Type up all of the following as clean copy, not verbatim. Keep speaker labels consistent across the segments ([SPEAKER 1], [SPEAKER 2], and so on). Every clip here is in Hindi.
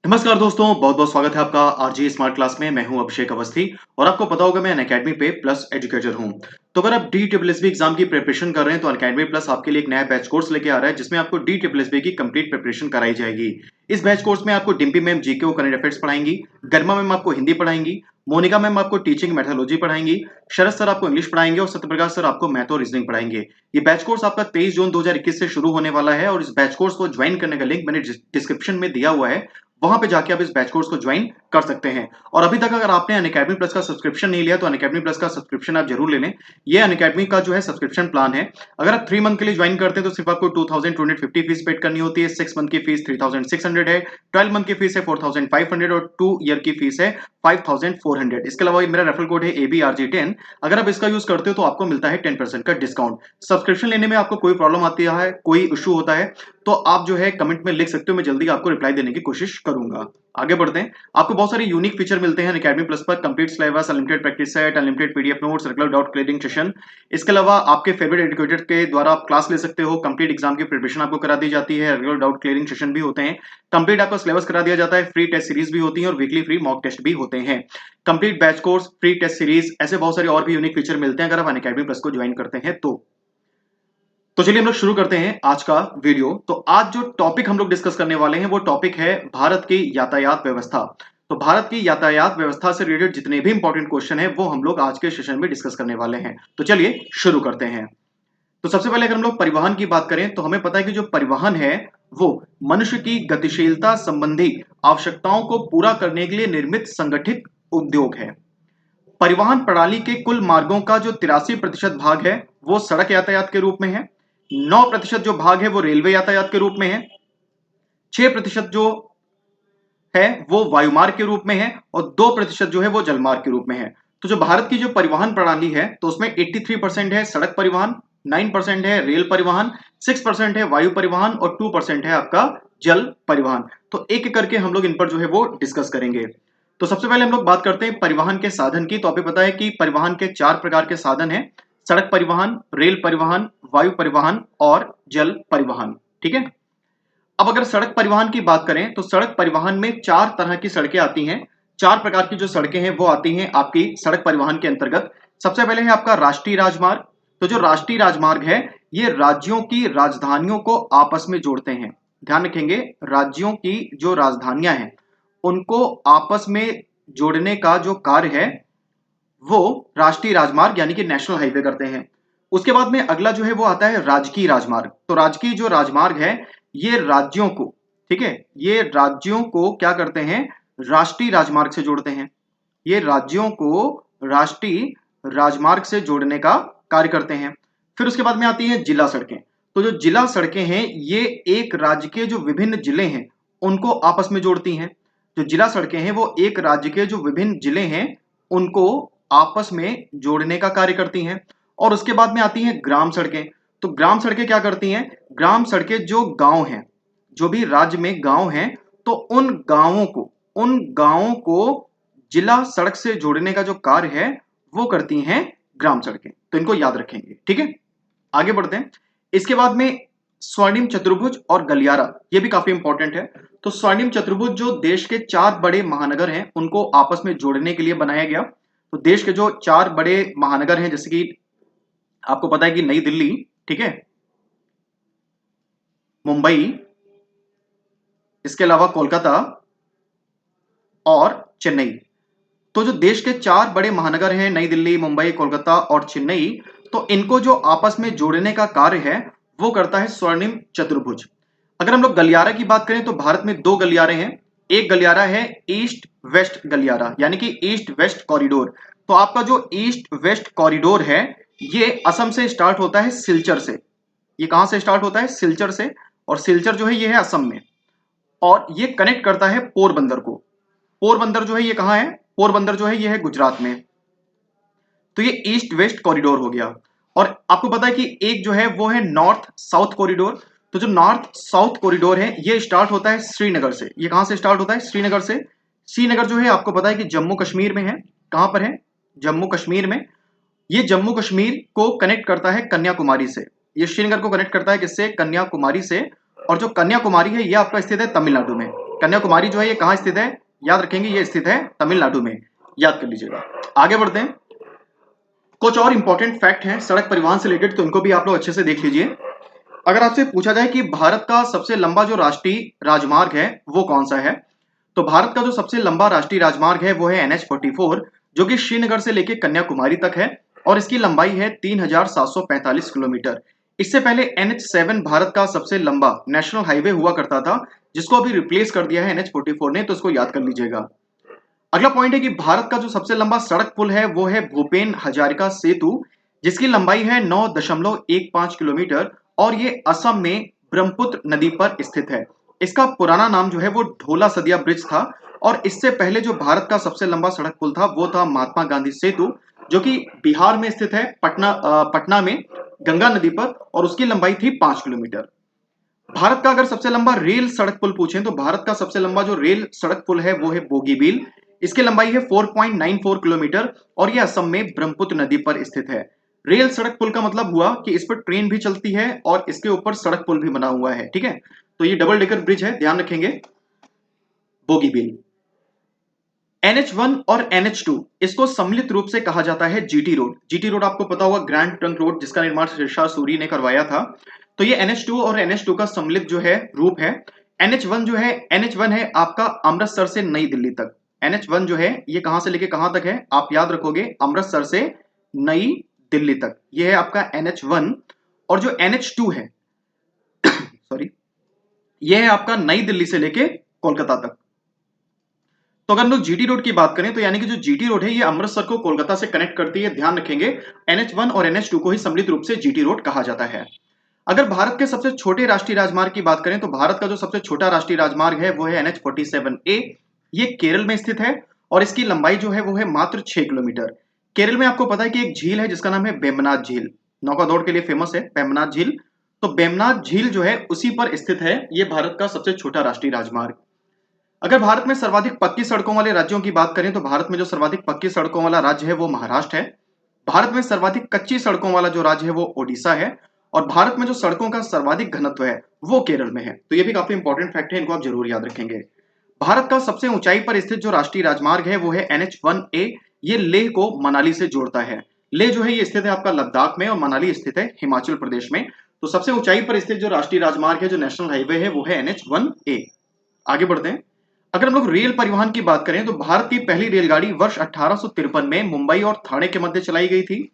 [SPEAKER 1] नमस्कार दोस्तों, बहुत बहुत स्वागत है आपका आरजे स्मार्ट क्लास में। मैं हूं अभिषेक अवस्थी और आपको पता होगा मैं अनअकैडमी पे प्लस एजुकेटर हूं। तो अगर आप DSSB एग्जाम की प्रिपरेशन कर रहे हैं तो अनअकैडमी प्लस आपके लिए एक नया बैच कोर्स लेके आ रहा है जिसमें आपको DSSB की कंप्लीट प्रिपरेशन कराई जाएगी। इस बैच कोर्स में आपको डिम्पी मैम जीके और करंट अफेयर्स पढ़ाएंगी, गर्मा मैम आपको हिंदी पढ़ाएंगी, मोनिका मैम आपको टीचिंग मेथोलॉजी पढ़ाएंगी, शरद सर आपको इंग्लिश पढ़ाएंगे और सत्यप्रकाश सर आपको मैथ और रीजनिंग पढ़ाएंगे। ये बैच कोर्स आपका 23 जून 2021 से शुरू होने वाला है और इस बैच कोर्स को ज्वाइन करने का लिंक मैंने डिस्क्रिप्शन में दिया हुआ है, वहां पे जाके आप इस बैच कोर्स को ज्वाइन कर सकते हैं। और अभी तक अगर आपने अनअकैडमी प्लस का सब्सक्रिप्शन नहीं लिया तो अनअकैडमी प्लस का सब्सक्रिप्शन आप जरूर ले लें। ये अनअकैडमी का जो है सब्सक्रिप्शन प्लान है। अगर आप 3 मंथ के लिए ज्वाइन करते हैं तो सिर्फ आपको 2250 फीस पेड करनी होती है। 6 मंथ की फीस 3600 है, 12 मंथ की फीस है 4500 और 2 ईयर की फीस है 5400। इसके अलावा मेरा रेफरल कोड है ABRG10। अगर आप इसका यूज करते हो तो आपको मिलता है 10% का डिस्काउंट। सब्सक्रिप्शन लेने में आपको कोई प्रॉब्लम आती है, कोई इशू होता है तो आप जो है कमेंट में लिख सकते हो, मैं जल्दी आपको रिप्लाई देने की कोशिश करूंगा। आगे बढ़ते हैं। आपको बहुत सारे यूनिक फीचर मिलते हैं अनअकैडमी प्लस पर। Complete syllabus, unlimited practice set, unlimited PDF notes, regular doubt clearing session. इसके अलावा आपके फेवरेट एजुकेटर के द्वारा आप क्लास ले सकते हो। कंप्लीट एग्जाम की प्रिपरेशन आपको करा दी जाती है, रेगुलर डाउट क्लियरिंग सेशन भी होते हैं, कंप्लीट आपका सिलेबस करा दिया जाता है, फ्री टेस्ट सीरीज भी होती है और वीकली फ्री मॉक टेस्ट भी होते हैं। Complete batch course, free test series, ऐसे बहुत सारे और भी यूनिक फीचर मिलते हैं अगर आप अनअकैडमी प्लस को ज्वाइन करते हैं तो चलिए हम लोग शुरू करते हैं आज का वीडियो। तो आज जो टॉपिक हम लोग डिस्कस करने वाले हैं वो टॉपिक है भारत की यातायात व्यवस्था। तो भारत की यातायात व्यवस्था से रिलेटेड जितने भी इंपॉर्टेंट क्वेश्चन है वो हम लोग आज के सेशन में डिस्कस करने वाले हैं। तो चलिए शुरू करते हैं। तो सबसे पहले अगर हम लोग परिवहन की बात करें तो हमें पता है कि जो परिवहन है वो मनुष्य की गतिशीलता संबंधी आवश्यकताओं को पूरा करने के लिए निर्मित संगठित उद्योग है। परिवहन प्रणाली के कुल मार्गों का जो 83% भाग है वो सड़क यातायात के रूप में है, 9% जो भाग है वो रेलवे यातायात के रूप में है, 6% जो है वो वायुमार्ग के रूप में है और 2% जो है वो जलमार्ग के रूप में है। तो जो भारत की जो परिवहन प्रणाली है तो उसमें 83% है सड़क परिवहन, 9% है रेल परिवहन, 6% है वायु परिवहन और 2% है आपका जल परिवहन। तो एक एक करके हम लोग इन पर जो है वो डिस्कस करेंगे। तो सबसे पहले हम लोग बात करते हैं परिवहन के साधन की। तो आपको पता है कि परिवहन के 4 प्रकार के साधन हैं: सड़क परिवहन, रेल परिवहन, वायु परिवहन और जल परिवहन। ठीक है। अब अगर सड़क परिवहन की बात करें तो सड़क परिवहन में 4 तरह की सड़कें आती हैं। 4 प्रकार की जो सड़कें हैं वो आती हैं आपकी सड़क परिवहन के अंतर्गत। सबसे पहले है आपका राष्ट्रीय राजमार्ग। तो जो राष्ट्रीय राजमार्ग है ये राज्यों की राजधानियों को आपस में जोड़ते हैं। ध्यान रखेंगे, राज्यों की जो राजधानियां हैं उनको आपस में जोड़ने का जो कार्य है वो राष्ट्रीय राजमार्ग यानी कि नेशनल हाईवे करते हैं। उसके बाद में अगला जो है वो आता है राजकीय राजमार्ग। तो राजकीय जो राजमार्ग है ये राज्यों को, ठीक है, ये राज्यों को क्या करते हैं, राष्ट्रीय राजमार्ग से जोड़ते हैं। ये राज्यों को राष्ट्रीय राजमार्ग से जोड़ने का कार्य करते हैं। फिर उसके बाद में आती है जिला सड़कें। तो जो जिला सड़कें हैं ये एक राज्य के जो विभिन्न जिले हैं उनको आपस में जोड़ती हैं। जो जिला सड़कें हैं वो एक राज्य के जो विभिन्न जिले हैं उनको आपस में जोड़ने का कार्य करती हैं। और उसके बाद में आती हैं ग्राम सड़कें। तो ग्राम सड़कें क्या करती हैं, ग्राम सड़कें जो गांव हैं, जो भी राज्य में गांव हैं तो उन गांवों को जिला सड़क से जोड़ने का जो कार्य है वो करती हैं ग्राम सड़कें। तो इनको याद रखेंगे। ठीक है, आगे बढ़ते हैं। इसके बाद में स्वर्णिम चतुर्भुज और गलियारा, ये भी काफी इंपॉर्टेंट है। तो स्वर्णिम चतुर्भुज जो देश के 4 बड़े महानगर हैं उनको आपस में जोड़ने के लिए बनाया गया। तो देश के जो 4 बड़े महानगर हैं जैसे कि आपको पता है कि नई दिल्ली, ठीक है, मुंबई, इसके अलावा कोलकाता और चेन्नई। तो जो देश के 4 बड़े महानगर हैं नई दिल्ली, मुंबई, कोलकाता और चेन्नई, तो इनको जो आपस में जोड़ने का कार्य है वो करता है स्वर्णिम चतुर्भुज। अगर हम लोग गलियारा की बात करें तो भारत में 2 गलियारे हैं। एक गलियारा है ईस्ट वेस्ट गलियारा यानी कि ईस्ट वेस्ट कॉरिडोर। तो आपका जो ईस्ट वेस्ट कॉरिडोर है ये असम से स्टार्ट होता है सिलचर से। ये कहां से स्टार्ट होता है, सिलचर से, और सिलचर जो है ये है असम में, और ये कनेक्ट करता है पोरबंदर को। पोरबंदर जो है ये कहां है, पोरबंदर जो है ये है गुजरात में। तो ये ईस्ट वेस्ट कॉरिडोर हो गया। और आपको पता है कि एक जो है वो है नॉर्थ साउथ कॉरिडोर। तो जो नॉर्थ साउथ कॉरिडोर है ये स्टार्ट होता है श्रीनगर से। ये कहां से स्टार्ट होता है, श्रीनगर से। श्रीनगर जो है आपको पता है कि जम्मू कश्मीर में है। कहां पर है, जम्मू कश्मीर में। ये जम्मू कश्मीर को कनेक्ट करता है कन्याकुमारी से। ये श्रीनगर को कनेक्ट करता है किससे, कन्याकुमारी से। और जो कन्याकुमारी है ये आपका स्थित है तमिलनाडु में। कन्याकुमारी जो है ये कहाँ स्थित है, याद रखेंगे ये स्थित है तमिलनाडु में, याद कर लीजिएगा। आगे बढ़ते हैं, कुछ और इंपॉर्टेंट फैक्ट हैं सड़क परिवहन से रिलेटेड, तो इनको भी आप लोग अच्छे से देख लीजिए। अगर आपसे पूछा जाए कि भारत का सबसे लंबा जो राष्ट्रीय राजमार्ग है वो कौन सा है, तो भारत का जो सबसे लंबा राष्ट्रीय राजमार्ग है वो है NH44, जो कि श्रीनगर से लेकर कन्याकुमारी तक है और इसकी लंबाई है 3745 किलोमीटर। इससे पहले NH7 भारत का सबसे लंबा नेशनल हाईवे हुआ करता था, जिसको अभी रिप्लेस कर दिया है NH44 ने, तो इसको याद कर लीजिएगा। अगला पॉइंट है कि भारत का जो सबसे लंबा सड़क पुल है वो है भूपेन हजारिका सेतु, जिसकी लंबाई है 9.15 किलोमीटर और ये असम में ब्रह्मपुत्र नदी पर स्थित है। इसका पुराना नाम जो है वो ढोला सदिया ब्रिज था और इससे पहले जो भारत का सबसे लंबा सड़क पुल था वो था महात्मा गांधी सेतु, जो कि बिहार में स्थित है, पटना में गंगा नदी पर, और उसकी लंबाई थी 5 किलोमीटर। भारत का अगर सबसे लंबा रेल सड़क पुल पूछें तो भारत का सबसे लंबा जो रेल सड़क पुल है वो है बोगीबील। इसकी लंबाई है 4.94 किलोमीटर और यह असम में ब्रह्मपुत्र नदी पर स्थित है। रेल सड़क पुल का मतलब हुआ कि इस पर ट्रेन भी चलती है और इसके ऊपर सड़क पुल भी बना हुआ है, ठीक है। तो ये डबल डेकर ब्रिज है, ध्यान रखेंगे, बोगीबील। NH1 और NH2 इसको सम्मिलित रूप से कहा जाता है जीटी रोड। जीटी रोड आपको पता होगा, ग्रैंड ट्रंक रोड, जिसका निर्माण शेरशाह सूरी ने करवाया था। तो ये NH2 और NH2 का सम्मिलित जो है रूप है। NH1 जो है, NH1 है आपका अमृतसर से नई दिल्ली तक। NH1 जो है ये कहां से लेके कहां तक है, आप याद रखोगे, अमृतसर से नई दिल्ली तक, ये है आपका NH1। और जो NH2 है सॉरी, ये है आपका नई दिल्ली से लेके कोलकाता तक। तो अगर हम लोग जीटी रोड की बात करें तो यानी कि जो जीटी रोड है ये अमृतसर को कोलकाता से कनेक्ट करती है, ध्यान रखेंगे। NH1 और NH2 को ही सम्मिलित रूप से जीटी रोड कहा जाता है। अगर भारत के सबसे छोटे राष्ट्रीय राजमार्ग की बात करें तो भारत का जो सबसे छोटा राष्ट्रीय राजमार्ग है वो है NH47A। ये केरल में स्थित है और इसकी लंबाई जो है वो है मात्र 6 किलोमीटर। केरल में आपको पता है कि एक झील है जिसका नाम है बेमनाथ झील, नौका दौड़ के लिए फेमस है बेमनाथ झील। तो बेमनाथ झील जो है उसी पर स्थित है ये भारत का सबसे छोटा राष्ट्रीय राजमार्ग। अगर भारत में सर्वाधिक पक्की सड़कों वाले राज्यों की बात करें तो भारत में जो सर्वाधिक पक्की सड़कों वाला राज्य है वो महाराष्ट्र है। भारत में सर्वाधिक कच्ची सड़कों वाला जो राज्य है वो ओडिशा है और भारत में जो सड़कों का सर्वाधिक घनत्व है वो केरल में है। तो ये भी काफी इंपॉर्टेंट फैक्ट है, इनको आप जरूर याद रखेंगे। भारत का सबसे ऊंचाई पर स्थित जो राष्ट्रीय राजमार्ग है वो है NH1A। ये लेह को मनाली से जोड़ता है। लेह जो है ये स्थित है आपका लद्दाख में और मनाली स्थित है हिमाचल प्रदेश में। तो सबसे ऊंचाई पर स्थित जो राष्ट्रीय राजमार्ग है, जो नेशनल हाईवे है, वो है NH1A। आगे बढ़ते हैं, अगर हम लोग रेल परिवहन की बात करें तो भारत की पहली रेलगाड़ी वर्ष 1853 में मुंबई और ठाणे के मध्य चलाई गई थी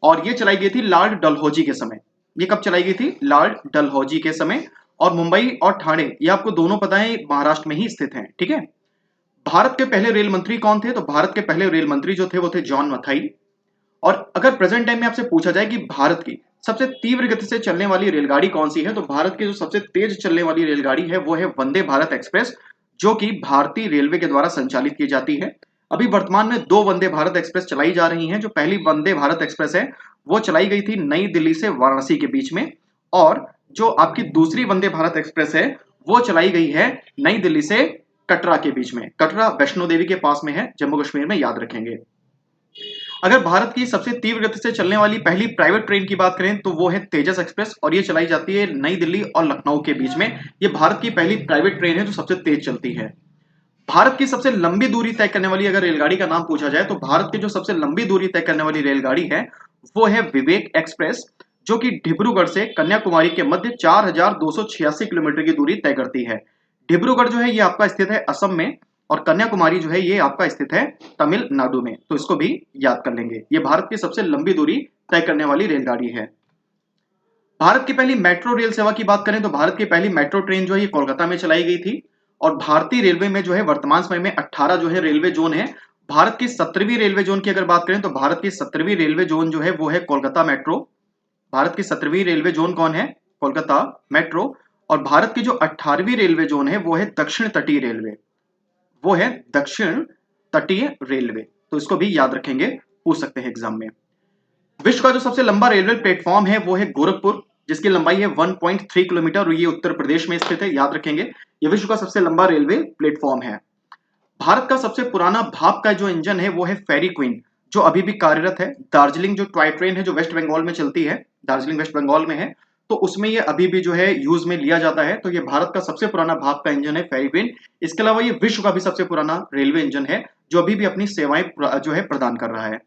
[SPEAKER 1] और ये चलाई गई थी लॉर्ड डलहौजी के समय। ये कब चलाई गई थी, लॉर्ड डलहौजी के समय। और मुंबई और ठाणे ये आपको दोनों पता है महाराष्ट्र में ही स्थित हैं, ठीक है। भारत के पहले रेल मंत्री कौन थे, तो भारत के पहले रेल मंत्री जो थे वो थे जॉन मथाई। और अगर प्रेजेंट टाइम में आपसे पूछा जाए कि भारत की सबसे तीव्र गति से चलने वाली रेलगाड़ी कौन सी है, तो भारत की जो सबसे तेज चलने वाली रेलगाड़ी है वो है वंदे भारत एक्सप्रेस, जो कि भारतीय रेलवे के द्वारा संचालित की जाती है। अभी वर्तमान में 2 वंदे भारत एक्सप्रेस चलाई जा रही हैं। जो पहली वंदे भारत एक्सप्रेस है वो चलाई गई थी नई दिल्ली से वाराणसी के बीच में, और जो आपकी दूसरी वंदे भारत एक्सप्रेस है वो चलाई गई है नई दिल्ली से कटरा के बीच में। कटरा वैष्णो देवी के पास में है, जम्मू कश्मीर में, याद रखेंगे। अगर भारत की सबसे तीव्र गति से चलने वाली पहली प्राइवेट ट्रेन की बात करें तो वो है तेजस एक्सप्रेस और ये चलाई जाती है नई दिल्ली और लखनऊ के बीच में। ये भारत की पहली प्राइवेट ट्रेन है जो सबसे तेज चलती है। भारत की सबसे लंबी दूरी तय करने वाली अगर रेलगाड़ी का नाम पूछा जाए तो भारत की जो सबसे लंबी दूरी तय करने वाली रेलगाड़ी है वो है विवेक एक्सप्रेस, जो कि डिब्रूगढ़ से कन्याकुमारी के मध्य 4286 किलोमीटर की दूरी तय करती है। डिब्रूगढ़ जो है ये आपका स्थित है असम में और कन्याकुमारी जो है ये आपका स्थित है तमिलनाडु में, तो इसको भी याद कर लेंगे। ये भारत की सबसे लंबी दूरी तय करने वाली रेलगाड़ी है। भारत की पहली मेट्रो रेल सेवा की बात करें तो भारत की पहली मेट्रो ट्रेन जो है ये कोलकाता में चलाई गई थी और भारतीय रेलवे में जो है वर्तमान समय में 18 जो है रेलवे जोन है। भारत की 17वीं रेलवे जोन की अगर बात करें तो भारत की 17वीं रेलवे जोन जो है वो है कोलकाता मेट्रो। भारत की 17वीं रेलवे जोन कौन है, कोलकाता मेट्रो। और भारत की जो 18वीं रेलवे जोन है वो है दक्षिण तटीय रेलवे, वो है दक्षिण तटीय रेलवे। तो इसको भी याद रखेंगे, पूछ सकते हैं एग्जाम में। विश्व का जो सबसे लंबा रेलवे प्लेटफॉर्म है वो है गोरखपुर, जिसकी लंबाई है 1.3 किलोमीटर और ये उत्तर प्रदेश में स्थित है, याद रखेंगे। ये विश्व का सबसे लंबा रेलवे प्लेटफॉर्म है। भारत का सबसे पुराना भाप का जो इंजन है वो है फेरी क्वीन, जो अभी भी कार्यरत है। दार्जिलिंग जो टॉय ट्रेन है जो वेस्ट बंगाल में चलती है, दार्जिलिंग वेस्ट बंगाल में है, तो उसमें ये अभी भी जो है यूज में लिया जाता है। तो ये भारत का सबसे पुराना भाप का इंजन है फेरिब्रिन। इसके अलावा ये विश्व का भी सबसे पुराना रेलवे इंजन है जो अभी भी अपनी सेवाएं जो है प्रदान कर रहा है।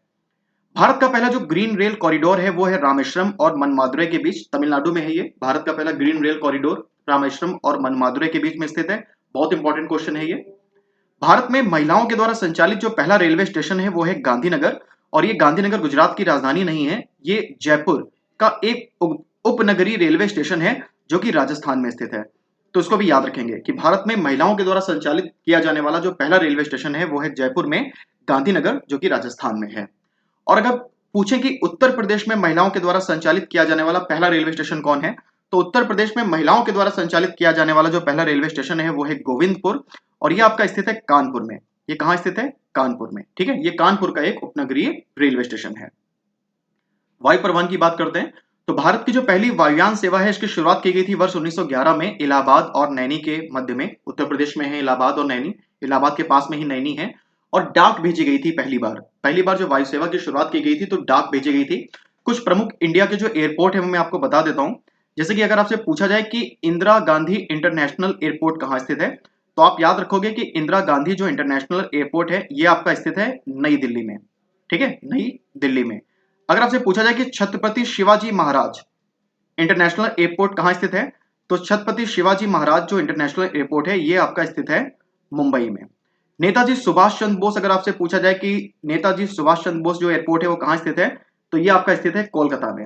[SPEAKER 1] भारत का पहला जो ग्रीन रेल कॉरिडोर है वो है रामेश्वरम और मनमादुरै के बीच, तमिलनाडु में है ये। भारत का पहला ग्रीन रेल कॉरिडोर रामेश्वरम और मनमादुरै के बीच में स्थित है। बहुत इंपॉर्टेंट क्वेश्चन है ये। भारत में महिलाओं के द्वारा संचालित जो पहला रेलवे स्टेशन है वो है गांधीनगर, और ये गांधीनगर गुजरात की राजधानी नहीं है, ये जयपुर का एक उपनगरीय रेलवे स्टेशन है जो कि राजस्थान में स्थित है। तो इसको भी याद रखेंगे कि भारत में महिलाओं के द्वारा संचालित किया जाने वाला जो पहला रेलवे स्टेशन है वो है जयपुर में गांधीनगर, जो कि राजस्थान में है। और अगर पूछें कि उत्तर प्रदेश में महिलाओं के द्वारा संचालित किया जाने वाला पहला रेलवे स्टेशन कौन है, तो उत्तर प्रदेश में महिलाओं के द्वारा संचालित किया जाने वाला जो पहला रेलवे स्टेशन है वो है गोविंदपुर, और ये आपका स्थित है कानपुर में। ये कहां स्थित है? कानपुर में। ठीक है, ये कानपुर का एक उपनगरीय रेलवे स्टेशन है। वायु परिवहन की बात करते हैं तो भारत की जो पहली वायुयान सेवा है इसकी शुरुआत की गई थी वर्ष 1911 में इलाहाबाद और नैनी के मध्य में। उत्तर प्रदेश में है इलाहाबाद और नैनी, इलाहाबाद के पास में ही नैनी है। और डाक भेजी गई थी पहली बार जो वायु सेवा की शुरुआत की गई थी तो डाक भेजी गई थी। कुछ प्रमुख इंडिया के जो एयरपोर्ट है वो मैं आपको बता देता हूं। जैसे कि अगर आपसे पूछा जाए कि इंदिरा गांधी इंटरनेशनल एयरपोर्ट कहां स्थित है, तो आप याद रखोगे कि इंदिरा गांधी जो इंटरनेशनल एयरपोर्ट है ये आपका स्थित है नई दिल्ली में। ठीक है, नई दिल्ली में। अगर आपसे पूछा जाए कि छत्रपति शिवाजी महाराज इंटरनेशनल एयरपोर्ट कहां स्थित है, तो छत्रपति शिवाजी महाराज जो इंटरनेशनल एयरपोर्ट है ये आपका स्थित है मुंबई में। नेताजी सुभाष चंद्र बोस, अगर आपसे पूछा जाए कि नेताजी सुभाष चंद्र बोस जो एयरपोर्ट है वो कहां स्थित है, तो ये आपका स्थित है कोलकाता में।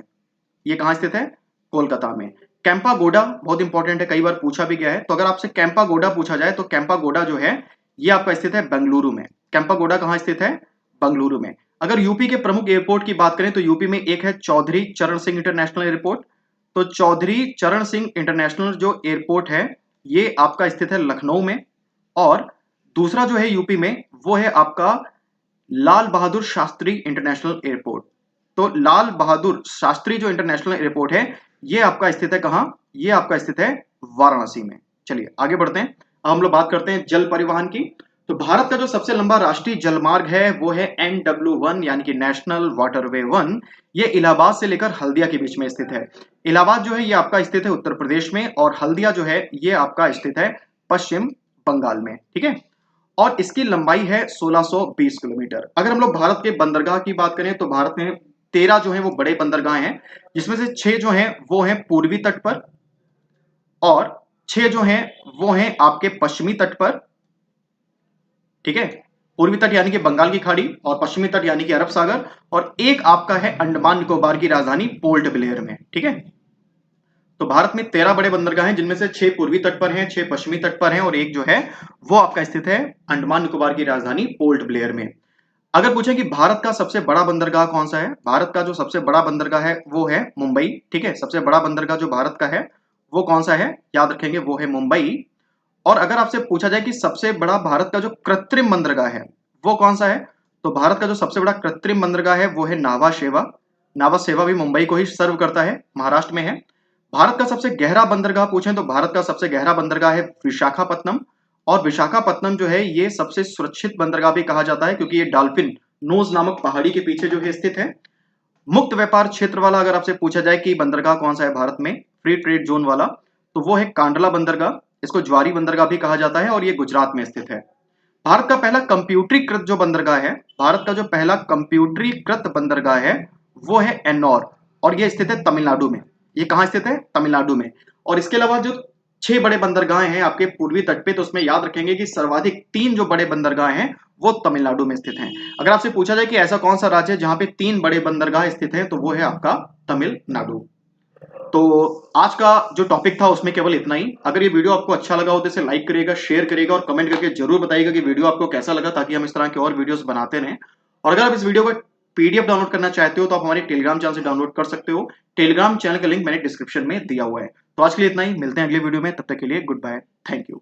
[SPEAKER 1] ये कहां स्थित है? कोलकाता में। कैंपागोडा बहुत इंपॉर्टेंट है, कई बार पूछा भी गया है। तो अगर आपसे कैंपागोडा पूछा जाए तो कैंपागोडा जो है ये आपका स्थित है बेंगलुरु में। कैंपागोडा कहां स्थित है? बेंगलुरु में। अगर यूपी के प्रमुख एयरपोर्ट की बात करें तो यूपी में एक है चौधरी चरण सिंह इंटरनेशनल एयरपोर्ट। तो चौधरी चरण सिंह इंटरनेशनल जो एयरपोर्ट है ये आपका स्थित है लखनऊ में। और दूसरा जो है यूपी में वो है आपका लाल बहादुर शास्त्री इंटरनेशनल एयरपोर्ट। तो लाल बहादुर शास्त्री जो इंटरनेशनल एयरपोर्ट है ये आपका स्थित है कहां? ये आपका स्थित है वाराणसी में। चलिए आगे बढ़ते हैं। अब हम लोग बात करते हैं जल परिवहन की। तो भारत का जो सबसे लंबा राष्ट्रीय जलमार्ग है वो है NW1 यानी कि नेशनल वाटरवे 1। ये इलाहाबाद से लेकर हल्दिया के बीच में स्थित है। इलाहाबाद जो है ये आपका स्थित है उत्तर प्रदेश में, और हल्दिया जो है ये आपका स्थित है पश्चिम बंगाल में। ठीक है, और इसकी लंबाई है 1620 किलोमीटर। अगर हम लोग भारत के बंदरगाह की बात करें तो भारत में 13 जो है वो बड़े बंदरगाह हैं, जिसमें से 6 जो हैं वो हैं पूर्वी तट पर, और 6 जो हैं वो हैं आपके पश्चिमी तट पर। ठीक है, पूर्वी तट यानी कि बंगाल की खाड़ी, और पश्चिमी तट यानी कि अरब सागर, और एक आपका है अंडमान निकोबार की राजधानी पोर्ट ब्लेयर में। ठीक है, तो भारत में 13 बड़े बंदरगाह हैं, जिनमें से 6 पूर्वी तट पर हैं, 6 पश्चिमी तट पर हैं, और एक जो है वो आपका स्थित है अंडमान निकोबार की राजधानी पोर्ट ब्लेयर में। अगर पूछें कि भारत का सबसे बड़ा बंदरगाह कौन सा है, भारत का जो सबसे बड़ा बंदरगाह है वो है मुंबई। ठीक है, सबसे बड़ा बंदरगाह जो भारत का है वो कौन सा है, याद रखेंगे, वो है मुंबई। और अगर आपसे पूछा जाए कि सबसे बड़ा भारत का जो कृत्रिम बंदरगाह है वो कौन सा है, तो भारत का जो सबसे बड़ा कृत्रिम बंदरगाह है वो है नावा शेवा। नावा शेवा भी मुंबई को ही सर्व करता है, महाराष्ट्र में है। भारत का सबसे गहरा बंदरगाह पूछें तो भारत का सबसे गहरा बंदरगाह है विशाखापत्तनम। और विशाखापत्तनम जो है ये सबसे सुरक्षित बंदरगाह भी कहा जाता है, क्योंकि ये डॉल्फिन नोज नामक पहाड़ी के पीछे जो है स्थित है। मुक्त व्यापार क्षेत्र वाला अगर आपसे पूछा जाए कि बंदरगाह कौन सा है भारत में, फ्री ट्रेड जोन वाला, तो वो है कांडला बंदरगाह। इसको ज्वारी बंदरगाह भी कहा जाता है, और ये गुजरात में स्थित है। भारत का पहला कंप्यूटरीकृत जो बंदरगाह है, भारत का जो पहला कंप्यूटरीकृत बंदरगाह है वो है एन्नौर, और ये स्थित है तमिलनाडु में। ये कहां स्थित है? तमिलनाडु में। और इसके अलावा जो 6 बड़े बंदरगाह हैं आपके पूर्वी तट पे, तो उसमें याद रखेंगे कि सर्वाधिक 3 जो बड़े बंदरगाह हैं वो तमिलनाडु में स्थित हैं। अगर आपसे पूछा जाए कि ऐसा कौन सा राज्य है जहां पे 3 बड़े बंदरगाह स्थित हैं, तो वो है आपका तमिलनाडु। तो आज का जो टॉपिक था उसमें केवल इतना ही। अगर ये वीडियो आपको अच्छा लगा हो तो इसे लाइक करिएगा, शेयर करिएगा, और कमेंट करके जरूर बताइएगा कि वीडियो आपको कैसा लगा, ताकि हम इस तरह के और वीडियोस बनाते रहें। और अगर आप इस वीडियो को PDF डाउनलोड करना चाहते हो तो आप हमारे टेलीग्राम चैनल से डाउनलोड कर सकते हो। टेलीग्राम चैनल का लिंक मैंने डिस्क्रिप्शन में दिया हुआ है। तो आज के लिए इतना ही, मिलते हैं अगले वीडियो में, तब तक के लिए गुड बाय, थैंक यू।